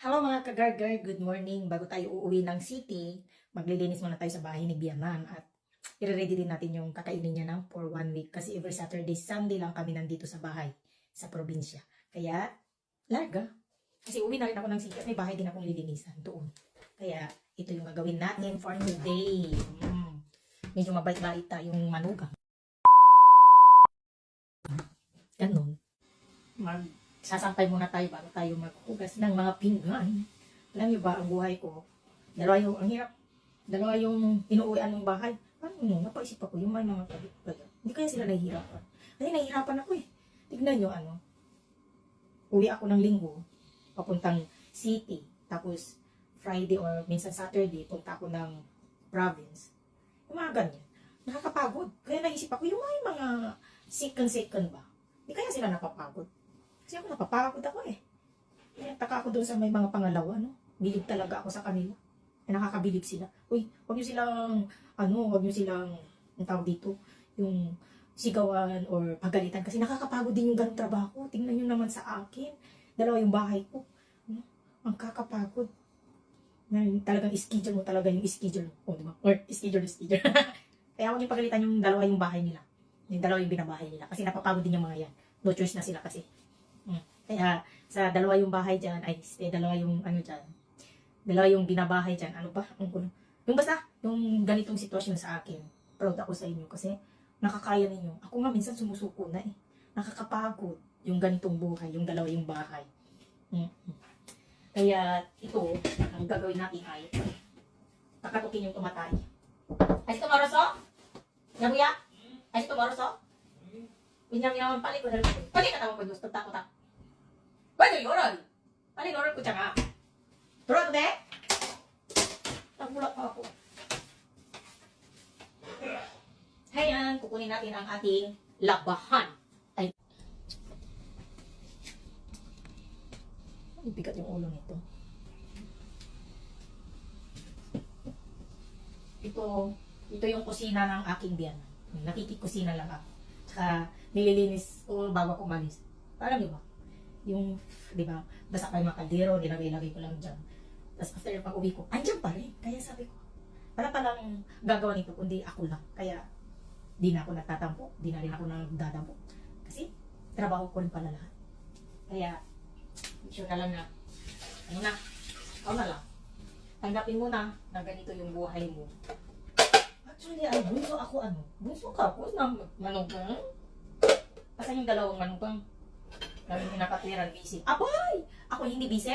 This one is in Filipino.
Hello mga kagargar, good morning. Bago tayo uuwi ng city, maglilinis muna tayo sa bahay ni Bianan at i-ready din natin yung kakainin niya ng for 1 week kasi every Saturday, Sunday lang kami nandito sa bahay sa probinsya. Kaya, larga. Kasi uwi na rin ako ng city at may bahay din akong lilinisan doon. Kaya, ito yung gagawin natin for today. Medyo mabait-bait tayong manugang. Ganun. Sasampay muna tayo bago tayo maghugas ng mga pinggan. Alam niyo ba, ang buhay ko, ang hirap. Dalawa yung inuuwian ng bahay. Ano, napaisip ako, yung may mga kabit. Hindi kaya sila nahihirapan. Kasi nahihirapan ako eh. Tignan nyo, uwi ako ng linggo, papuntang city. Tapos, Friday or minsan Saturday, punta ako ng province. Yung mga ganyan. Nakakapagod. Kaya naisip ako, yung may mga second ba? Hindi kaya sila napapagod. Kasi ako napapagod ako eh. Taka ako doon sa may mga pangalawa, no? Bilib talaga ako sa kanila. Nakakabilib sila. Uy, huwag nyo silang, ang tawag dito, yung sigawan or pagalitan. Kasi nakakapagod din yung ganong trabaho. Tingnan nyo naman sa akin. Dalawa yung bahay ko. No? Ang kakapagod. Talagang schedule mo talaga yung schedule. O, diba? Or schedule. Kaya huwag yung pagalitan yung dalawa yung bahay nila. Yung dalawa yung binabahay nila. Kasi napapagod din yung mga yan. No choice na sila kasi. Kaya sa dalawa yung bahay dyan, dalawa yung dalawa yung binabahay dyan, yung basta, yung ganitong sitwasyon sa akin, proud ako sa inyo kasi nakakaya ninyo. Ako nga minsan sumusuko na eh. Nakakapagod yung ganitong buhay, yung dalawa yung bahay. Kaya ito, ang gagawin natin ay kakatukin yung tumatay. Ay, si Tomoroso? Nabuya? Ay, si Tomoroso? Minyam-yaman pali ko na rin. Pali katawang ko Diyos, pagtakot. Pwede yoron. Pali yoron ko tsaka. Turot de? Nagbulat pa ako. Hayan, kukunin natin ang ating labahan. Ay. Ang bigat yung ulo nito. Ito yung kusina ng aking biyanan. Nakikikusina lang ako. Tsaka nililinis ko bago ako umalis. Alam niyo ba? Yung, di ba, basta pa yung mga kaldero, nilagay ko lang dyan. Tapos after yung pag-uwi ko, andyan pa rin. Kaya sabi ko, para palang gagawa nito, kundi ako lang. Kaya, di na ako nagtatampo, di na rin ako nagdadampo. Kasi, trabaho ko rin pala lahat. Kaya, sure na lang na, ikaw na lang. Tanggapin mo na ganito yung buhay mo. Actually, bunso ako bunso ka po na manugang. Kasi yung dalawang manugang, lagi pinapatwiran busy. Aboy! Ako hindi busy.